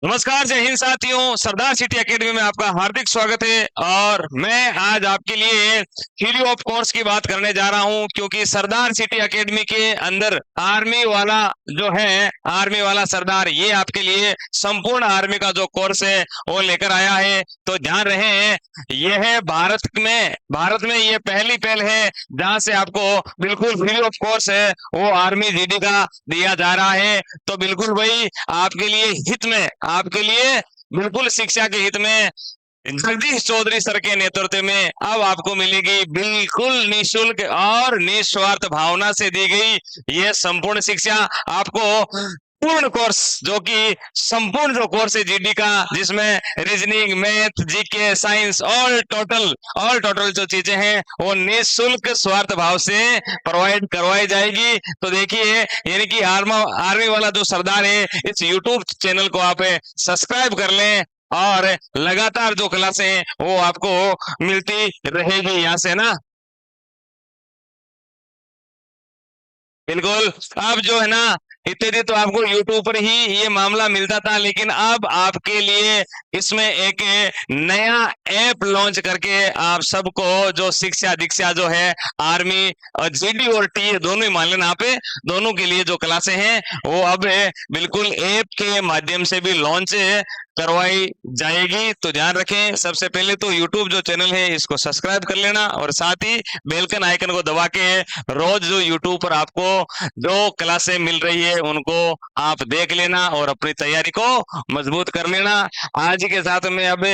नमस्कार, जय हिंद साथियों। सरदार सिटी एकेडमी में आपका हार्दिक स्वागत है। और मैं आज आपके लिए थ्योरी ऑफ कोर्स की बात करने जा रहा हूं, क्योंकि सरदार सिटी एकेडमी के अंदर आर्मी वाला जो है, आर्मी वाला सरदार, ये आपके लिए संपूर्ण आर्मी का जो कोर्स है वो लेकर आया है। तो ध्यान रहे, ये है भारत में ये पहली पहल है जहां से आपको बिल्कुल फ्री ऑफ कोर्स है वो आर्मी जीडी का दिया जा रहा है। तो बिल्कुल भाई आपके लिए हित में, आपके लिए बिल्कुल शिक्षा के हित में जगदीश चौधरी सर के नेतृत्व में अब आपको मिलेगी बिल्कुल निशुल्क और निस्वार्थ भावना से दी गई ये संपूर्ण शिक्षा। आपको पूर्ण कोर्स, जो कि संपूर्ण जो कोर्स है जीडी का, जिसमें reasoning, math, GK, science, all total जो चीजें हैं वो निःशुल्क स्वार्थ भाव से प्रोवाइड करवाई जाएगी। तो देखिए, यानी कि आर्मी वाला जो सरदार है, इस यूट्यूब चैनल को आप सब्सक्राइब कर लें और लगातार जो क्लासें हैं वो आपको मिलती रहेगी यहाँ से ना। बिल्कुल। अब जो है ना, इत्यादि तो आपको यूट्यूब पर ही ये मामला मिलता था, लेकिन अब आपके लिए इसमें एक नया ऐप लॉन्च करके आप सबको जो शिक्षा दीक्षा जो है आर्मी और जीडी और टी दोनों ही मान लेना, आप दोनों के लिए जो क्लासें हैं वो अब बिल्कुल ऐप के माध्यम से भी लॉन्च करवाई जाएगी। तो ध्यान रखें, सबसे पहले तो यूट्यूब जो चैनल है इसको सब्सक्राइब कर लेना और साथ ही बेलकन आइकन को दबा के रोज जो यूट्यूब पर आपको जो क्लासें मिल रही है उनको आप देख लेना और अपनी तैयारी को मजबूत कर लेना। आज के साथ में अब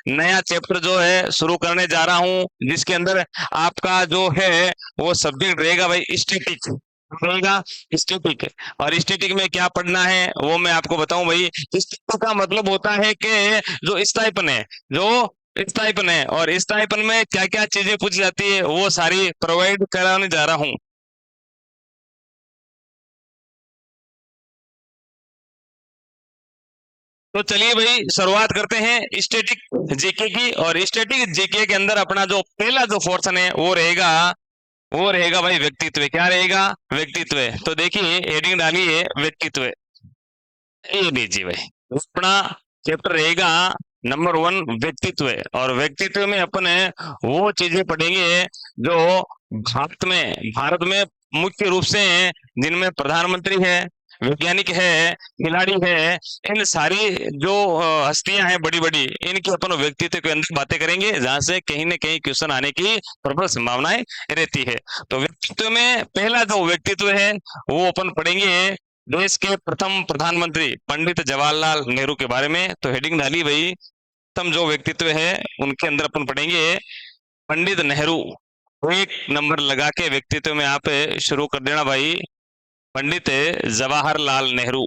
नया चैप्टर जो है शुरू करने जा रहा हूं, जिसके अंदर आपका जो है वो सब्जेक्ट रहेगा भाई स्टैटिक रहेगा, स्टैटिक। और स्टैटिक में क्या पढ़ना है वो मैं आपको बताऊं भाई। स्टैटिक का मतलब होता है कि जो स्टाइपन है, जो स्टाइपन है, और स्टाइपन में क्या क्या चीजें पूछी जाती है वो सारी प्रोवाइड कराने जा रहा हूं। तो चलिए भाई शुरुआत करते हैं स्टैटिक जीके की। और स्टैटिक जीके के अंदर अपना जो पहला जो पोर्शन है वो रहेगा भाई व्यक्तित्व। क्या रहेगा? व्यक्तित्व। तो देखिए हेडिंग डालिए व्यक्तित्व, ये लीजिए भाई अपना चैप्टर रहेगा नंबर 1 व्यक्तित्व। और व्यक्तित्व में अपन वो चीजें पढ़ेंगे जो भारत में मुख्य रूप से हैं, जिनमें प्रधानमंत्री है, वैज्ञानिक है, खिलाड़ी है, इन सारी जो हस्तियां हैं बड़ी बड़ी, इनकी अपन व्यक्तित्व के अंदर बातें करेंगे, जहां से कहीं ना कहीं क्वेश्चन आने की प्रबल संभावनाएं रहती है। तो व्यक्तित्व में पहला जो व्यक्तित्व है वो अपन पढ़ेंगे देश के प्रथम प्रधानमंत्री पंडित जवाहरलाल नेहरू के बारे में। तो हेडिंग डाली भाई, प्रथम जो व्यक्तित्व है उनके अंदर अपन पढ़ेंगे पंडित नेहरू। एक नंबर लगा के व्यक्तित्व में आप शुरू कर देना भाई, पंडित जवाहरलाल नेहरू।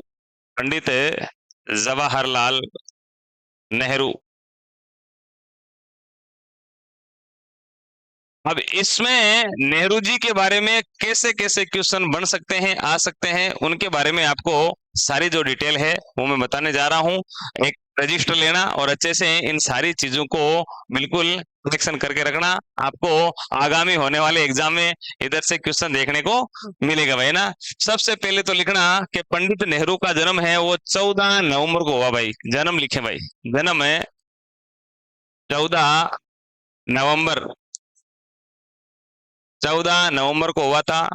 पंडित जवाहरलाल नेहरू। अब इसमें नेहरू जी के बारे में कैसे कैसे क्वेश्चन बन सकते हैं, आ सकते हैं, उनके बारे में आपको सारी जो डिटेल है वो मैं बताने जा रहा हूं। एक रजिस्टर लेना और अच्छे से इन सारी चीजों को बिल्कुल कलेक्शन करके रखना। आपको आगामी होने वाले एग्जाम में इधर से क्वेश्चन देखने को मिलेगा भाई ना। सबसे पहले तो लिखना कि पंडित नेहरू का जन्म है वो 14 नवंबर को हुआ भाई। जन्म लिखे भाई, जन्म है 14 नवंबर, 14 नवंबर को हुआ था।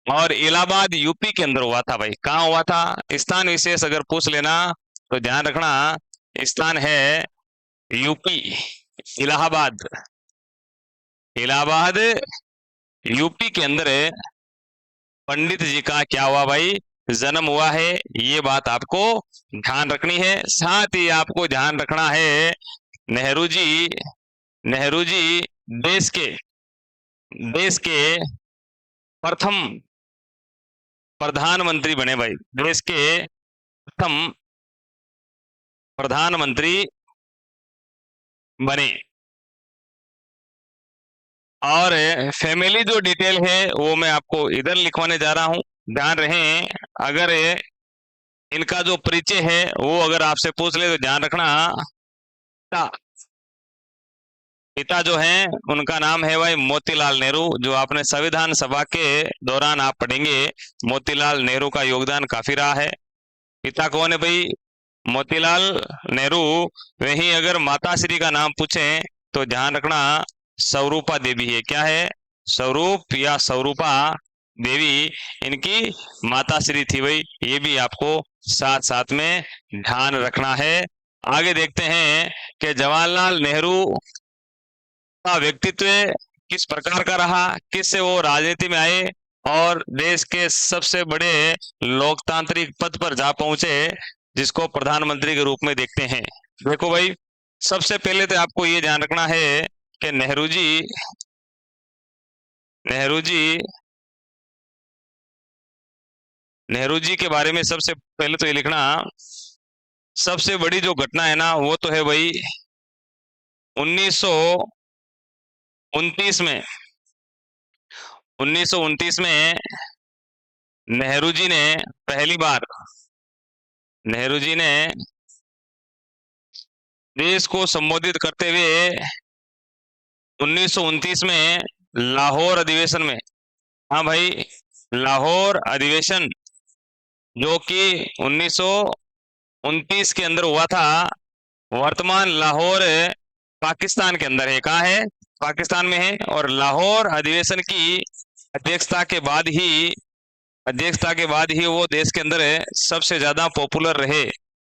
और इलाहाबाद यूपी के अंदर हुआ था भाई। कहाँ हुआ था? स्थान विशेष अगर पूछ लेना तो ध्यान रखना, स्थान है यूपी, इलाहाबाद। इलाहाबाद यूपी के अंदर पंडित जी का क्या हुआ भाई? जन्म हुआ है। ये बात आपको ध्यान रखनी है। साथ ही आपको ध्यान रखना है नेहरू जी, नेहरू जी देश के देश के प्रथम प्रधानमंत्री बने भाई। देश के प्रथम प्रधानमंत्री बने। और फैमिली जो डिटेल है वो मैं आपको इधर लिखवाने जा रहा हूं। ध्यान रहे, अगर इनका जो परिचय है वो अगर आपसे पूछ ले तो ध्यान रखना, पिता पिता जो है उनका नाम है भाई मोतीलाल नेहरू, जो आपने संविधान सभा के दौरान आप पढ़ेंगे। मोतीलाल नेहरू का योगदान काफी रहा है। पिता कौन है भाई? मोतीलाल नेहरू। वहीं अगर माता श्री का नाम पूछे तो ध्यान रखना स्वरूपा देवी है। क्या है? स्वरूप या स्वरूपा देवी इनकी माता श्री थी भाई। ये भी आपको साथ साथ में ध्यान रखना है। आगे देखते हैं कि जवाहरलाल नेहरू का व्यक्तित्व किस प्रकार का रहा, किससे वो राजनीति में आए और देश के सबसे बड़े लोकतांत्रिक पद पर जा पहुंचे, जिसको प्रधानमंत्री के रूप में देखते हैं। देखो भाई, सबसे पहले तो आपको ये ध्यान रखना है कि नेहरू जी नेहरू जी के बारे में सबसे पहले तो ये लिखना, सबसे बड़ी जो घटना है ना वो तो है भाई 1929 में 1929 में नेहरू जी ने पहली बार नेहरू जी ने देश को संबोधित करते हुए 1929 में लाहौर अधिवेशन में, हाँ भाई, लाहौर अधिवेशन जो कि 1929 के अंदर हुआ था, वर्तमान लाहौर पाकिस्तान के अंदर है। कहाँ है? पाकिस्तान में है। और लाहौर अधिवेशन की अध्यक्षता के बाद ही वो देश के अंदर सबसे ज्यादा पॉपुलर रहे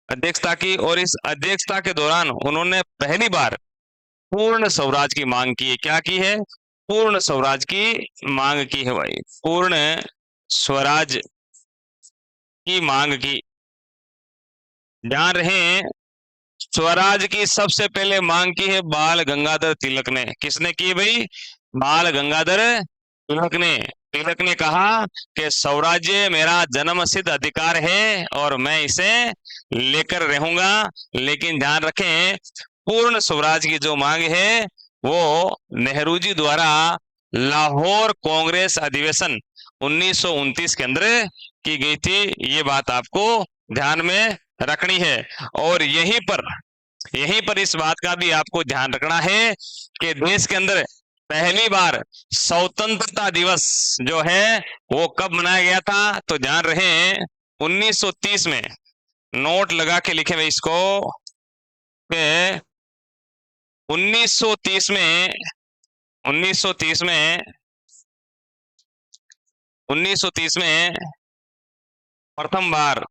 अध्यक्षता की। और इस अध्यक्षता के दौरान उन्होंने पहली बार पूर्ण स्वराज की मांग की है। क्या की है? पूर्ण स्वराज की मांग की है भाई। पूर्ण स्वराज की मांग की। ध्यान रहे, स्वराज की सबसे पहले मांग की है बाल गंगाधर तिलक ने। किसने की भाई? बाल गंगाधर तिलक ने कहा कि स्वराज्य मेरा जन्म सिद्ध अधिकार है और मैं इसे लेकर रहूंगा। लेकिन ध्यान रखें, पूर्ण स्वराज की जो मांग है वो नेहरू जी द्वारा लाहौर कांग्रेस अधिवेशन 1929 के अंदर की गई थी। ये बात आपको ध्यान में रखनी है। और यहीं पर इस बात का भी आपको ध्यान रखना है कि देश के अंदर पहली बार स्वतंत्रता दिवस जो है वो कब मनाया गया था? तो ध्यान रहे 1930 में। नोट लगा के लिखे भाई इसको कि 1930 में 1930 में 1930 में प्रथम बार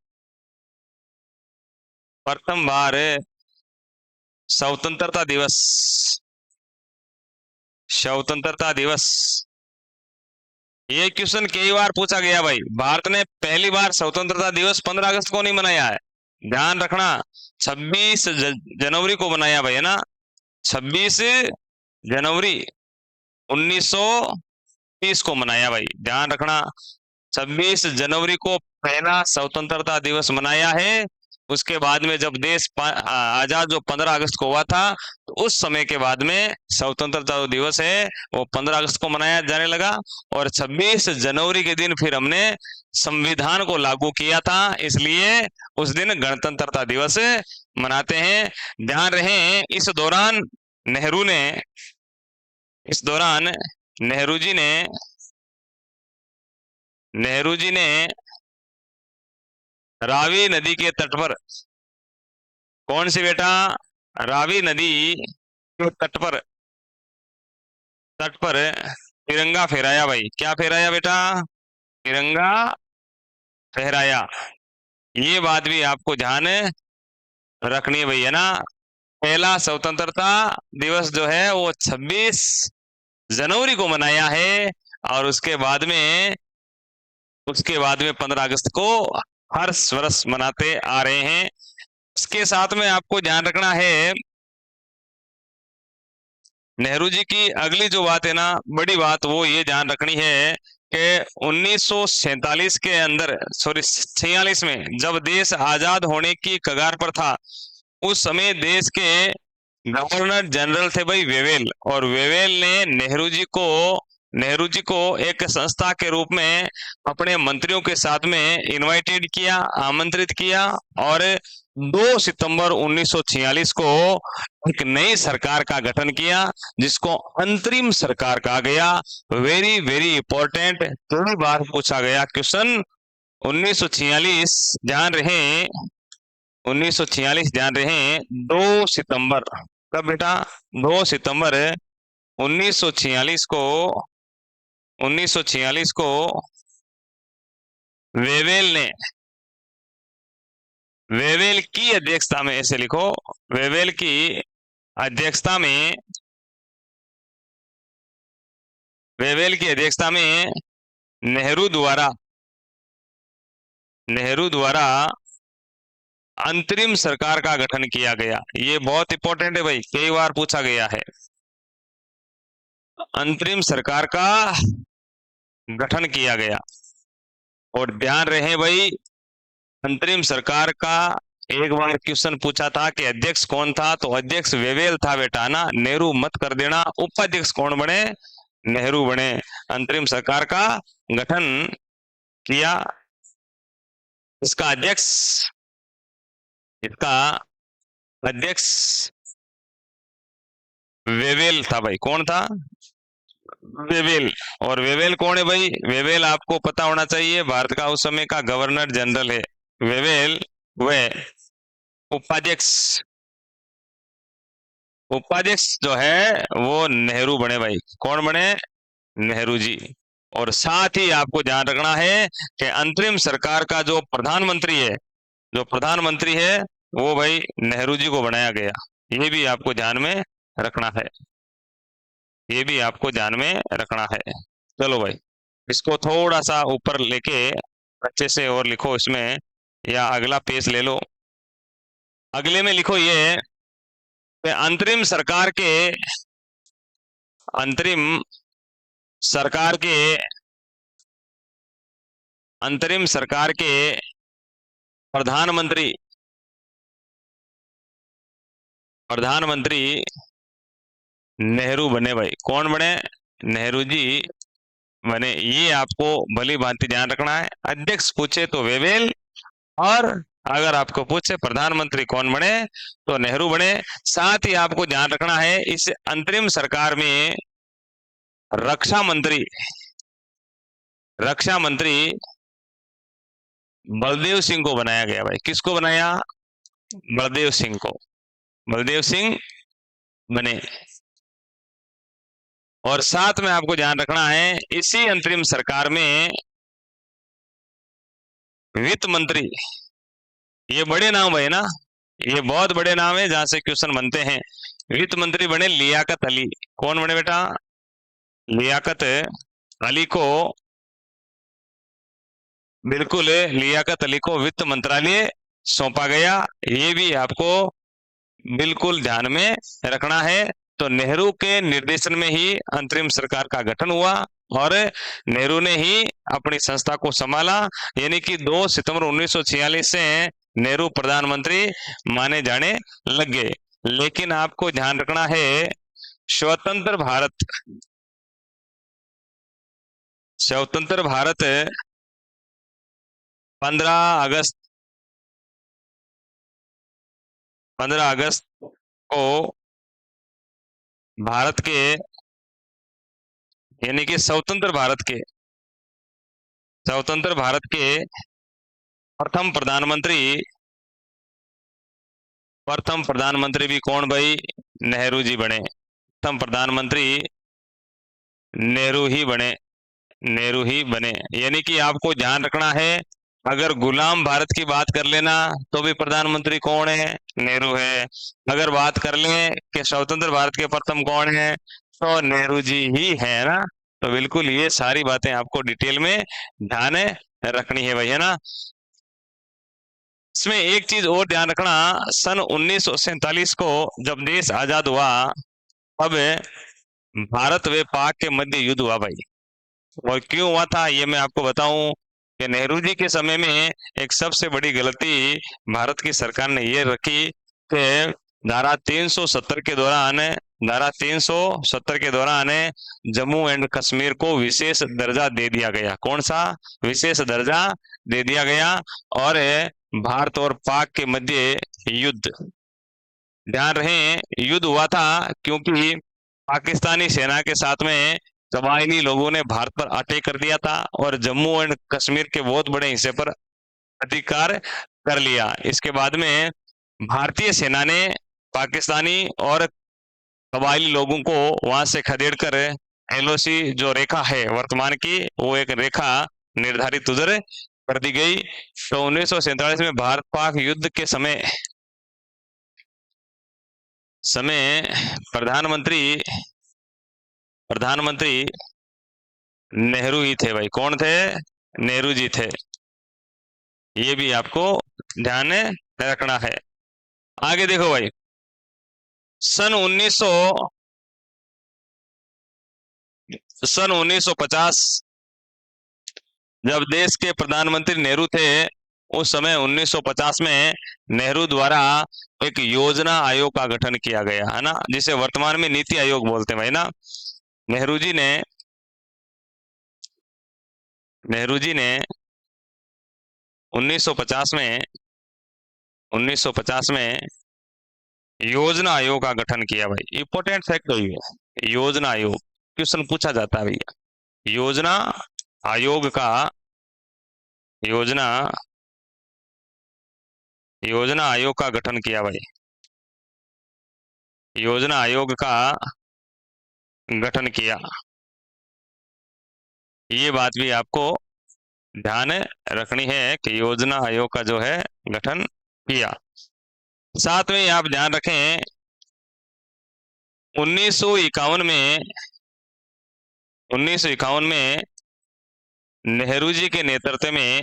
स्वतंत्रता दिवस ये क्वेश्चन कई बार पूछा गया भाई। भारत ने पहली बार स्वतंत्रता दिवस 15 अगस्त को नहीं मनाया है। ध्यान रखना, 26 जनवरी को मनाया भाई, है ना। 26 जनवरी 1930 को मनाया भाई। ध्यान रखना, 26 जनवरी को पहला स्वतंत्रता दिवस मनाया है। उसके बाद में जब देश आजाद जो 15 अगस्त को हुआ था, तो उस समय के बाद में स्वतंत्रता दिवस है वो 15 अगस्त को मनाया जाने लगा। और 26 जनवरी के दिन फिर हमने संविधान को लागू किया था, इसलिए उस दिन गणतंत्रता दिवस मनाते हैं। ध्यान रहे, इस दौरान नेहरू जी ने रावी नदी के तट पर, कौन सी बेटा? रावी नदी के तट पर तिरंगा फहराया भाई। क्या फहराया बेटा? तिरंगा फहराया। ये बात भी आपको ध्यान रखनी है भाई, है ना। पहला स्वतंत्रता दिवस जो है वो 26 जनवरी को मनाया है और उसके बाद में 15 अगस्त को हर वर्ष मनाते आ रहे हैं। इसके साथ में आपको ध्यान रखना है, नेहरू जी की अगली जो बात है ना, बड़ी बात, वो ये ध्यान रखनी है कि 1947 के अंदर, सॉरी 46 में, जब देश आजाद होने की कगार पर था, उस समय देश के गवर्नर जनरल थे भाई वेवेल। और वेवेल ने नेहरू जी को एक संस्था के रूप में अपने मंत्रियों के साथ में इनवाइटेड किया, आमंत्रित किया। और 2 सितंबर 1946 को एक नई सरकार का गठन किया, जिसको अंतरिम सरकार कहा गया। वेरी वेरी इंपॉर्टेंट, कई बार पूछा गया क्वेश्चन 1946। ध्यान रहे 1946, ध्यान रहे 2 सितंबर। कब बेटा? 2 सितंबर 1946 को 1946 को वेवेल ने, वेवेल की अध्यक्षता में, ऐसे लिखो, वेवेल की अध्यक्षता में, वेवेल की अध्यक्षता में नेहरू द्वारा अंतरिम सरकार का गठन किया गया। ये बहुत इंपॉर्टेंट है भाई, कई बार पूछा गया है। अंतरिम सरकार का गठन किया गया। और ध्यान रहे भाई, अंतरिम सरकार का एक बार क्वेश्चन पूछा था कि अध्यक्ष कौन था, तो अध्यक्ष वेवेल था बेटा ना, नेहरू मत कर देना। उपाध्यक्ष कौन बने? नेहरू बने। अंतरिम सरकार का गठन किया। इसका अध्यक्ष वेवेल था भाई। कौन था? वेवेल। और वेवेल कौन है भाई? वेवेल आपको पता होना चाहिए, भारत का उस समय का गवर्नर जनरल है वेवेल। वह उपाध्यक्ष जो है वो नेहरू बने भाई। कौन बने? नेहरू जी। और साथ ही आपको ध्यान रखना है कि अंतरिम सरकार का जो प्रधानमंत्री है वो भाई नेहरू जी को बनाया गया। ये भी आपको ध्यान में रखना है, ये भी आपको ध्यान में रखना है। चलो भाई, इसको थोड़ा सा ऊपर लेके अच्छे से और लिखो इसमें, या अगला पेज ले लो। अगले में लिखो ये कि अंतरिम सरकार के प्रधानमंत्री नेहरू बने भाई। कौन बने? नेहरू जी बने। ये आपको भली भांति ध्यान रखना है। अध्यक्ष पूछे तो वेवेल, और अगर आपको पूछे प्रधानमंत्री कौन बने तो नेहरू बने। साथ ही आपको ध्यान रखना है, इस अंतरिम सरकार में रक्षा मंत्री बलदेव सिंह को बनाया गया भाई। किसको बनाया? बलदेव सिंह को। बलदेव सिंह बने। और साथ में आपको ध्यान रखना है, इसी अंतरिम सरकार में वित्त मंत्री, ये बड़े नाम है ना, ये बहुत बड़े नाम है जहां से क्वेश्चन बनते हैं। वित्त मंत्री बने लियाकत अली। कौन बने बेटा? लियाकत अली को, बिल्कुल लियाकत अली को वित्त मंत्रालय सौंपा गया। ये भी आपको बिल्कुल ध्यान में रखना है। तो नेहरू के निर्देशन में ही अंतरिम सरकार का गठन हुआ और नेहरू ने ही अपनी संस्था को संभाला। यानी कि 2 सितंबर 1946 से नेहरू प्रधानमंत्री माने जाने लग गए। लेकिन आपको ध्यान रखना है, स्वतंत्र भारत 15 अगस्त को भारत के, यानी कि स्वतंत्र भारत के प्रथम प्रधानमंत्री भी कौन भाई? नेहरू जी बने। प्रथम प्रधानमंत्री नेहरू ही बने। यानी कि आपको ध्यान रखना है, अगर गुलाम भारत की बात कर लेना तो भी प्रधानमंत्री कौन है? नेहरू है। अगर बात कर लें कि स्वतंत्र भारत के प्रथम कौन है, तो नेहरू जी ही है ना। तो बिल्कुल ये सारी बातें आपको डिटेल में ध्यान रखनी है भाई, है ना। इसमें एक चीज और ध्यान रखना, सन 1947 को जब देश आजाद हुआ, तब भारत व पाक के मध्य युद्ध हुआ भाई। और क्यों हुआ था ये मैं आपको बताऊं कि नेहरू जी के समय में एक सबसे बड़ी गलती भारत की सरकार ने ये रखी कि धारा 370 के दौरान जम्मू एंड कश्मीर को विशेष दर्जा दे दिया गया। कौन सा विशेष दर्जा दे दिया गया? और भारत और पाक के मध्य युद्ध, ध्यान रहे युद्ध हुआ था क्योंकि पाकिस्तानी सेना के साथ में कबायली लोगों ने भारत पर अटैक कर दिया था और जम्मू एंड कश्मीर के बहुत बड़े हिस्से पर अधिकार कर लिया। इसके बाद में भारतीय सेना ने पाकिस्तानी और कबायली लोगों को वहां से खदेड़कर एलओसी जो रेखा है वर्तमान की, वो एक रेखा निर्धारित उधर कर दी गई। तो 1947 में भारत पाक युद्ध के समय प्रधानमंत्री नेहरू ही थे भाई। कौन थे? नेहरू जी थे। ये भी आपको ध्यान में रखना है। आगे देखो भाई, सन 1950 जब देश के प्रधानमंत्री नेहरू थे, उस समय 1950 में नेहरू द्वारा एक योजना आयोग का गठन किया गया है ना, जिसे वर्तमान में नीति आयोग बोलते हैं भाई ना। नेहरू जी ने 1950 में योजना आयोग का गठन किया भाई। इंपॉर्टेंट फैक्ट है ये, योजना आयोग क्वेश्चन पूछा जाता है भैया। योजना आयोग का गठन किया भाई। योजना आयोग का गठन किया, ये बात भी आपको ध्यान रखनी है कि योजना आयोग का जो है गठन किया। साथ में आप ध्यान रखें 1951 में नेहरू जी के नेतृत्व में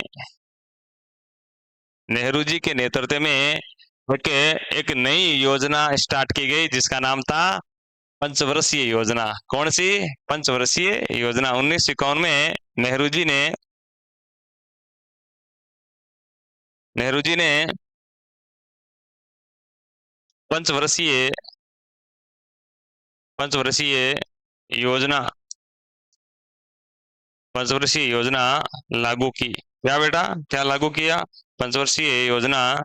एक नई योजना स्टार्ट की गई, जिसका नाम था पंचवर्षीय योजना। कौन सी? पंचवर्षीय योजना। 1951 में नेहरू जी ने पंचवर्षीय योजना लागू की। क्या बेटा, क्या लागू किया? पंचवर्षीय योजना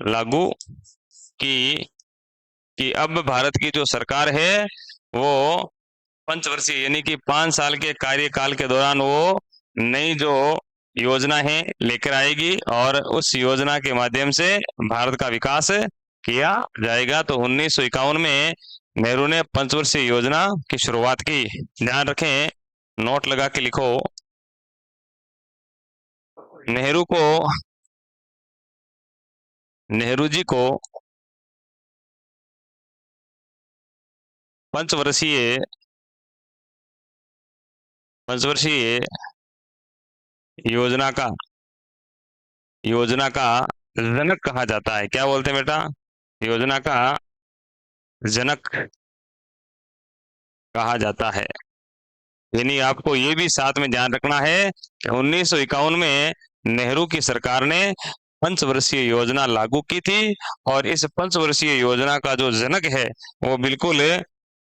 लागू की कि अब भारत की जो सरकार है वो पंचवर्षीय यानी कि 5 साल के कार्यकाल के दौरान वो नई जो योजना है लेकर आएगी और उस योजना के माध्यम से भारत का विकास किया जाएगा। तो 1951 में नेहरू ने पंचवर्षीय योजना की शुरुआत की। ध्यान रखें, नोट लगा के लिखो। नेहरू जी को पंचवर्षीय योजना का जनक कहा जाता है। क्या बोलते हैं बेटा? योजना का जनक कहा जाता है। यानी आपको ये भी साथ में ध्यान रखना है कि 1951 में नेहरू की सरकार ने पंचवर्षीय योजना लागू की थी और इस पंचवर्षीय योजना का जो जनक है वो बिल्कुल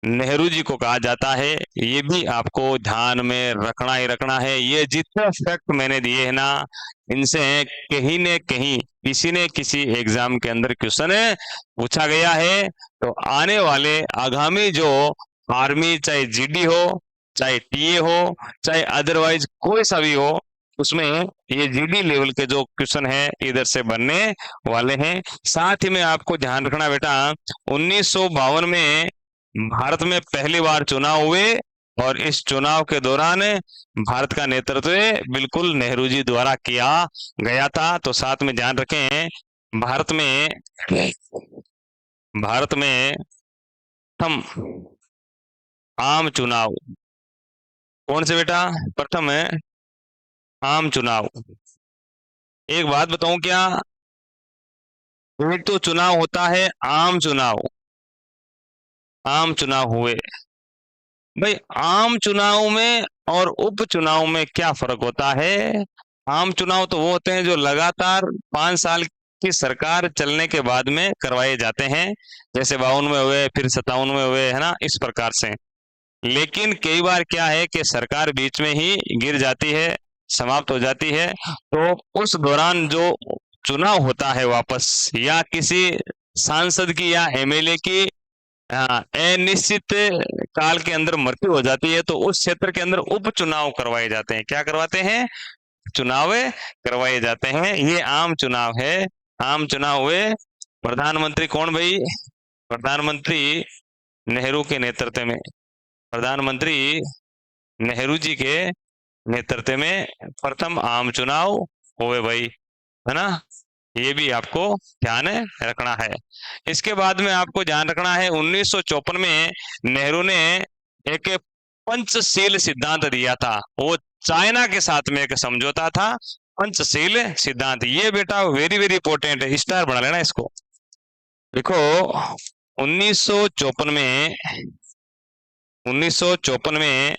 नेहरू जी को कहा जाता है। ये भी आपको ध्यान में रखना ही रखना है। ये जितने फैक्ट मैंने दिए हैं ना, इनसे कहीं न कहीं किसी न किसी एग्जाम के अंदर क्वेश्चन पूछा गया है। तो आने वाले आगामी जो आर्मी, चाहे जीडी हो, चाहे टीए हो, चाहे अदरवाइज कोई सा भी हो, उसमें ये जीडी लेवल के जो क्वेश्चन है इधर से बनने वाले हैं। साथ ही में आपको ध्यान रखना बेटा, 1952 में भारत में पहली बार चुनाव हुए और इस चुनाव के दौरान भारत का नेतृत्व बिल्कुल नेहरू जी द्वारा किया गया था। तो साथ में ध्यान रखें, भारत में प्रथम आम चुनाव कौन से बेटा? प्रथम है आम चुनाव। एक बात बताऊं क्या, एक तो चुनाव होता है आम चुनाव हुए भाई। आम चुनाव में और उपचुनाव में क्या फर्क होता है? आम चुनाव तो वो होते हैं जो लगातार 5 साल की सरकार चलने के बाद में करवाए जाते हैं, जैसे 52 में हुए, फिर 57 में हुए, है ना, इस प्रकार से। लेकिन कई बार क्या है कि सरकार बीच में ही गिर जाती है, समाप्त हो जाती है, तो उस दौरान जो चुनाव होता है वापस, या किसी सांसद की या एमएलए की अनिश्चित काल के अंदर मृत्यु हो जाती है, तो उस क्षेत्र के अंदर उपचुनाव करवाए जाते हैं। क्या करवाते हैं? चुनाव करवाए जाते हैं। ये आम चुनाव है। आम चुनाव हुए। प्रधानमंत्री कौन भाई? प्रधानमंत्री नेहरू के नेतृत्व में, प्रधानमंत्री नेहरू जी के नेतृत्व में प्रथम आम चुनाव हुए भाई, है ना। ये भी आपको ध्यान रखना है। इसके बाद में आपको ध्यान रखना है 1954 में नेहरू ने एक पंचशील सिद्धांत दिया था। वो चाइना के साथ में एक समझौता था, पंचशील सिद्धांत। ये बेटा वेरी वेरी इंपॉर्टेंट है, स्टार बना लेना इसको। देखो 1954 में 1954 में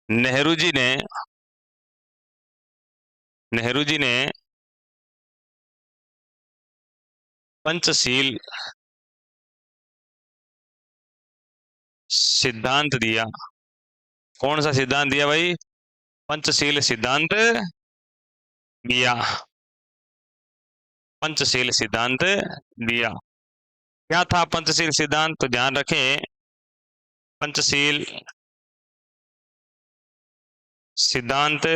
नेहरू जी ने नेहरू जी ने पंचशील सिद्धांत दिया। कौन सा सिद्धांत दिया भाई? पंचशील सिद्धांत दिया। पंचशील सिद्धांत दिया। क्या था पंचशील सिद्धांत? तो ध्यान रखें, पंचशील सिद्धांत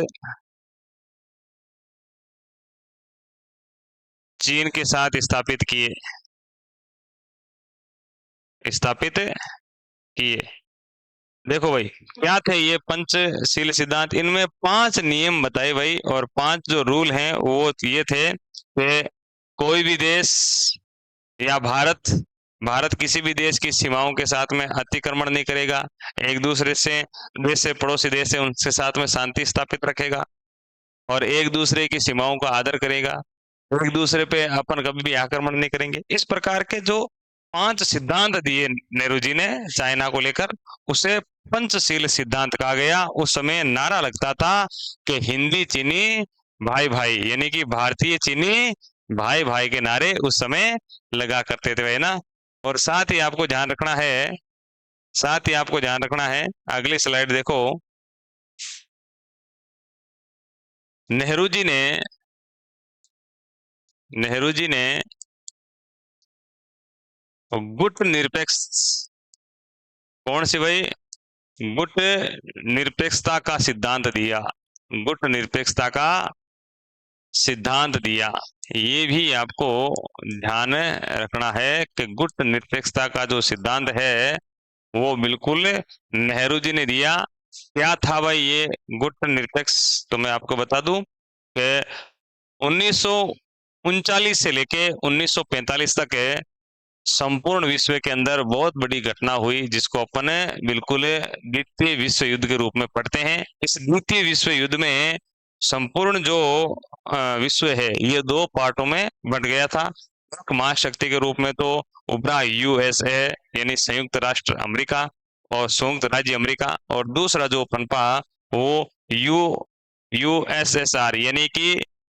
चीन के साथ स्थापित किए। देखो भाई, क्या थे ये पंचशील सिद्धांत? इनमें 5 नियम बताए भाई, और 5 जो रूल हैं वो ये थे कि कोई भी देश या भारत किसी भी देश की सीमाओं के साथ में अतिक्रमण नहीं करेगा। एक दूसरे से देश से पड़ोसी देश है उनके साथ में शांति स्थापित रखेगा, और एक दूसरे की सीमाओं का आदर करेगा। एक दूसरे पे अपन कभी भी आक्रमण नहीं करेंगे। इस प्रकार के जो 5 सिद्धांत दिए नेहरू जी ने चाइना को लेकर, उसे पंचशील सिद्धांत कहा गया। उस समय नारा लगता था कि हिंदी चीनी भाई भाई, यानी कि भारतीय चीनी भाई भाई के नारे उस समय लगा करते थे, है ना। और साथ ही आपको ध्यान रखना है, अगली स्लाइड देखो। नेहरू जी ने नेहरू जी ने गुट निरपेक्ष, कौन सी भाई? गुट निरपेक्षता का सिद्धांत दिया। गुट निरपेक्षता का सिद्धांत दिया। ये भी आपको ध्यान रखना है कि गुट निरपेक्षता का जो सिद्धांत है वो बिल्कुल नेहरू जी ने दिया। क्या था भाई ये गुट निरपेक्ष? तो मैं आपको बता दूं कि 1939 से लेके 1945 तक संपूर्ण विश्व के अंदर बहुत बड़ी घटना हुई, जिसको अपन बिल्कुल द्वितीय विश्व युद्ध के रूप में पढ़ते हैं। इस द्वितीय विश्व युद्ध में संपूर्ण जो विश्व है ये 2 पार्टों में बंट गया था। एक महाशक्ति के रूप में तो उभरा यूएसए, यानी संयुक्त राष्ट्र अमेरिका और संयुक्त राज्य अमेरिका, और दूसरा जो पनपा वो यूएसएसआर, यानी कि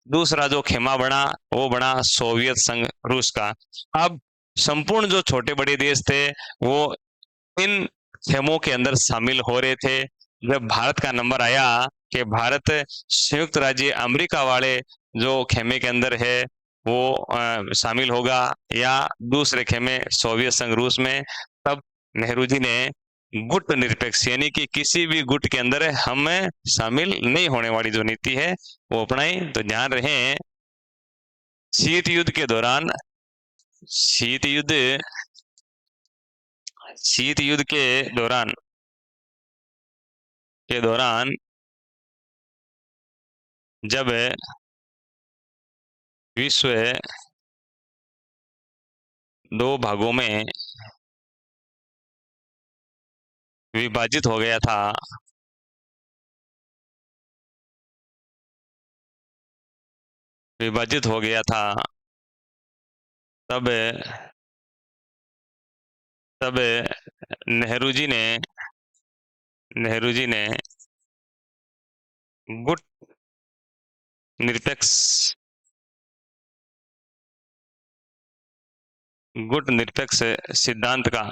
दूसरा जो खेमा बना वो बना सोवियत संघ रूस का। अब संपूर्ण जो छोटे बड़े देश थे वो इन खेमों के अंदर शामिल हो रहे थे। जब भारत का नंबर आया कि भारत संयुक्त राज्य अमेरिका वाले जो खेमे के अंदर है वो शामिल होगा या दूसरे खेमे सोवियत संघ रूस में, तब नेहरू जी ने गुट निरपेक्ष, यानी कि किसी भी गुट के अंदर हम शामिल नहीं होने वाली जो नीति है वो अपनाई। तो ध्यान रहे, शीत युद्ध के दौरान शीत युद्ध शीत युद्ध के दौरान जब विश्व 2 भागों में विभाजित हो गया था, तब तब नेहरू जी ने नेहरू जी ने गुट निरपेक्ष गुट निरपेक्ष सिद्धांत का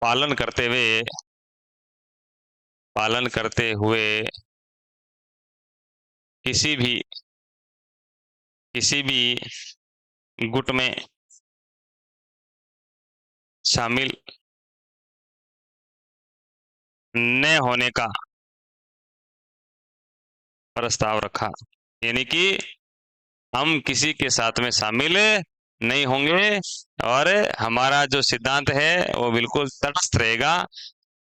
पालन करते हुए किसी भी गुट में शामिल न होने का प्रस्ताव रखा। यानी कि हम किसी के साथ में शामिल नहीं होंगे और हमारा जो सिद्धांत है वो बिल्कुल तटस्थ रहेगा,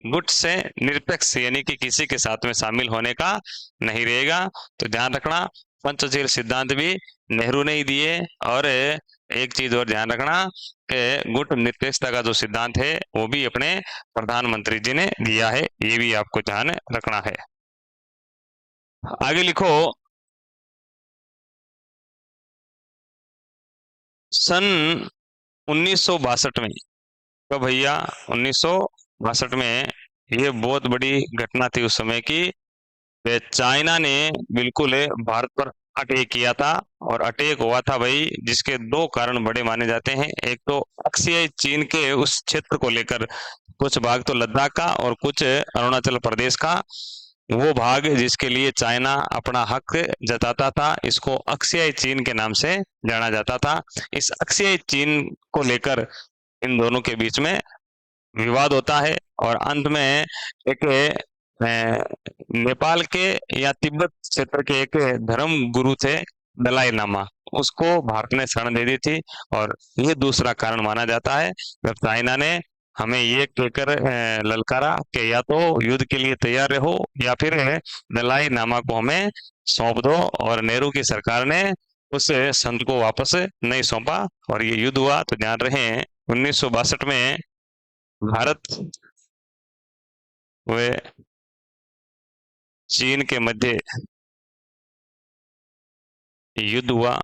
गुट से निरपेक्ष, यानी कि किसी के साथ में शामिल होने का नहीं रहेगा। तो ध्यान रखना, पंचशील सिद्धांत भी नेहरू ने ही दिए। और एक चीज और ध्यान रखना कि गुट निरपेक्षता का जो सिद्धांत है वो भी अपने प्रधानमंत्री जी ने दिया है, ये भी आपको ध्यान रखना है। आगे लिखो, सन 1962 में, तो भैया 1962 में ये बहुत बड़ी घटना थी उस समय की। चाइना ने बिल्कुल भारत पर अटैक किया था, और अटैक हुआ था भाई जिसके दो कारण बड़े माने जाते हैं। एक तो अक्षीय चीन के उस क्षेत्र को लेकर, कुछ भाग तो लद्दाख का और कुछ अरुणाचल प्रदेश का, वो भाग जिसके लिए चाइना अपना हक जताता था, इसको अक्षीय चीन के नाम से जाना जाता था। इस अक्षीय चीन को लेकर इन दोनों के बीच में विवाद होता है, और अंत में एक नेपाल के या तिब्बत क्षेत्र के एक धर्म गुरु थे, दलाई लामा, उसको भारत ने शरण दे दी थी। और ये दूसरा कारण माना जाता है, जब चाइना ने हमें ये कहकर ललकारा कि या तो युद्ध के लिए तैयार रहो या फिर दलाई लामा को हमें सौंप दो, और नेहरू की सरकार ने उस संत को वापस नहीं सौंपा और ये युद्ध हुआ। तो ध्यान रहे, 1962 में भारत व चीन के मध्य युद्ध हुआ,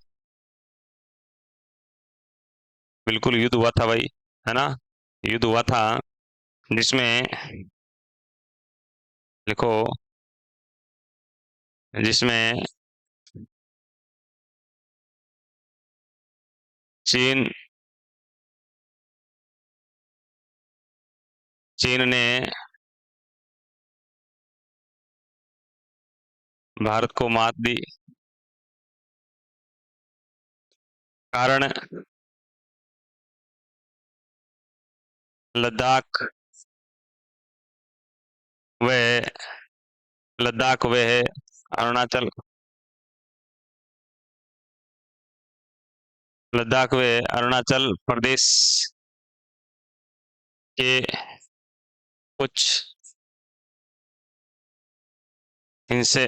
बिल्कुल युद्ध हुआ था भाई, है ना। युद्ध हुआ था जिसमें लिखो, जिसमें चीन चीन ने भारत को मात दी। कारण लद्दाख व लद्दाख व अरुणाचल लद्दाख व अरुणाचल प्रदेश के कुछ हिस्से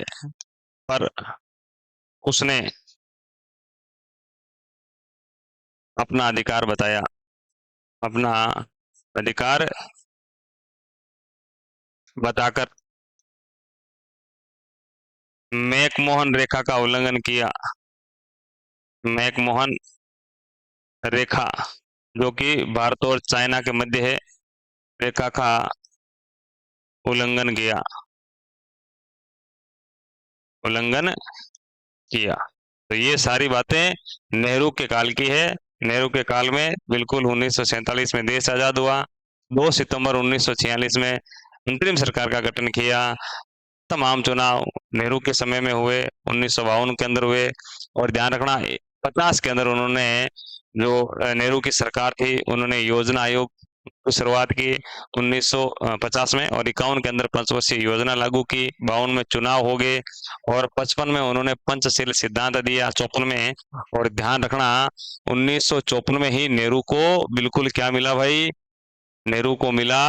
पर उसने अपना अधिकार बताया, अपना अधिकार बताकर मैकमोहन रेखा का उल्लंघन किया। मैकमोहन रेखा जो कि भारत और चाइना के मध्य है, रेखा का उल्लंघन किया, उल्लंघन किया। तो ये सारी बातें नेहरू के काल की है। नेहरू के काल में बिल्कुल 1947 में देश आजाद हुआ। 2 सितंबर 1946 में अंतरिम सरकार का गठन किया। तमाम चुनाव नेहरू के समय में हुए, 1952 के अंदर हुए। और ध्यान रखना, 50 के अंदर उन्होंने, जो नेहरू की सरकार थी, उन्होंने योजना आयोग की शुरुआत की 1950 में, और 51 के अंदर पंचवर्षीय योजना लागू की, 52 में चुनाव हो गए, और 55 में उन्होंने पंचशील सिद्धांत दिया, 54 में। और ध्यान रखना, 1954 में ही नेहरू को बिल्कुल क्या मिला भाई, नेहरू को मिला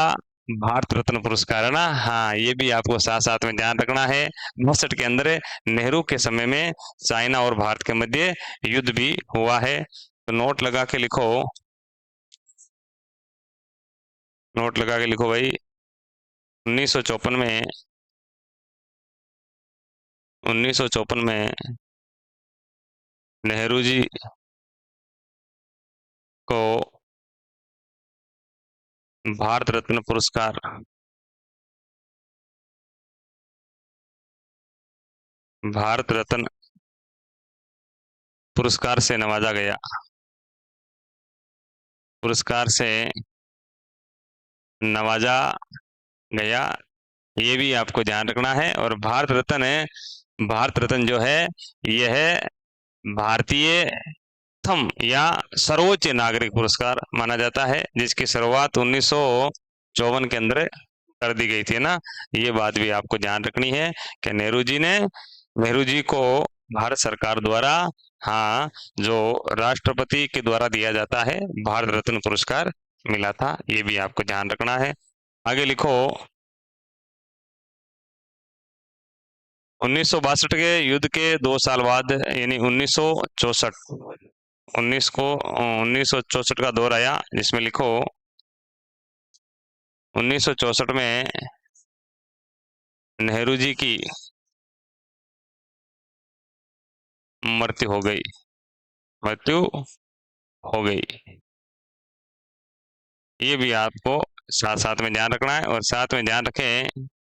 भारत रत्न पुरस्कार, है ना। हाँ, ये भी आपको साथ साथ में ध्यान रखना है। 62 के अंदर नेहरू के समय में चाइना और भारत के मध्य युद्ध भी हुआ है। तो नोट लगा के लिखो, नोट लगा के लिखो भाई, 1954 में 1954 में नेहरू जी को भारत रत्न पुरस्कार, भारत रत्न पुरस्कार से नवाजा गया, पुरस्कार से नवाजा गया, ये भी आपको ध्यान रखना है। और भारत रत्न है, भारत रत्न जो है यह भारतीय प्रथम या सर्वोच्च नागरिक पुरस्कार माना जाता है, जिसकी शुरुआत 1954 के अंदर कर दी गई थी ना, ये बात भी आपको ध्यान रखनी है कि नेहरू जी को भारत सरकार द्वारा, हाँ, जो राष्ट्रपति के द्वारा दिया जाता है भारत रत्न पुरस्कार मिला था, ये भी आपको ध्यान रखना है। आगे लिखो, 1962 के युद्ध के 2 साल बाद यानी 1964 का दौर आया, जिसमें लिखो 1964 में नेहरू जी की मृत्यु हो गई। ये भी आपको साथ साथ में ध्यान रखना है। और साथ में ध्यान रखें,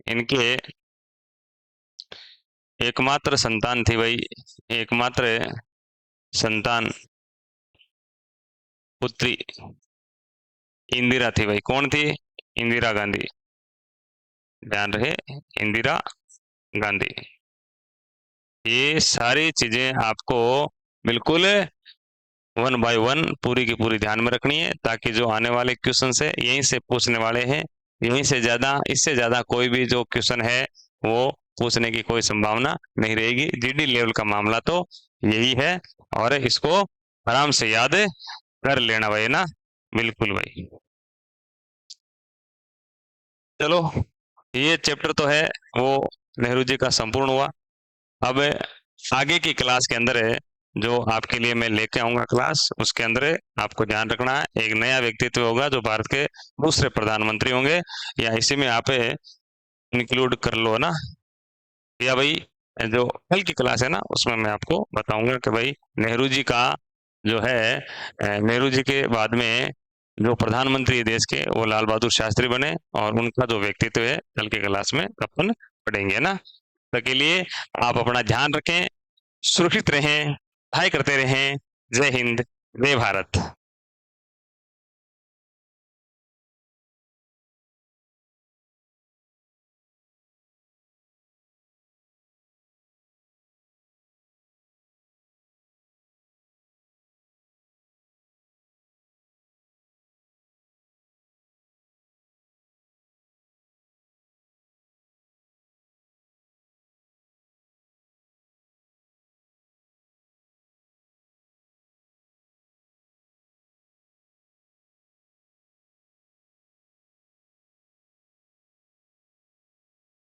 इनके एकमात्र संतान थी भाई, एकमात्र संतान पुत्री इंदिरा थी भाई। कौन थी? इंदिरा गांधी। ध्यान रहे, इंदिरा गांधी। ये सारी चीजें आपको बिल्कुल 1 बाय 1 पूरी की पूरी ध्यान में रखनी है, ताकि जो आने वाले क्वेश्चन है यहीं से पूछने वाले हैं। यहीं से ज्यादा, इससे ज्यादा कोई भी जो क्वेश्चन है वो पूछने की कोई संभावना नहीं रहेगी। जीडी लेवल का मामला तो यही है, और इसको आराम से याद कर लेना भाई ना। बिल्कुल भाई। चलो, ये चैप्टर तो है वो नेहरू जी का संपूर्ण हुआ। अब आगे की क्लास के अंदर है जो आपके लिए मैं लेके आऊंगा क्लास, उसके अंदर आपको ध्यान रखना है, एक नया व्यक्तित्व होगा जो भारत के दूसरे प्रधानमंत्री होंगे, या इसी में आप इंक्लूड कर लो ना। या भाई, जो कल की क्लास है ना, उसमें मैं आपको बताऊंगा कि भाई नेहरू जी का जो है, नेहरू जी के बाद में जो प्रधानमंत्री देश के वो लाल बहादुर शास्त्री बने, और उनका जो व्यक्तित्व है कल के क्लास में अपन पढ़ेंगे ना। तो के लिए आप अपना ध्यान रखें, सुरक्षित रहें, पढ़ाई करते रहें। जय हिंद, जय भारत।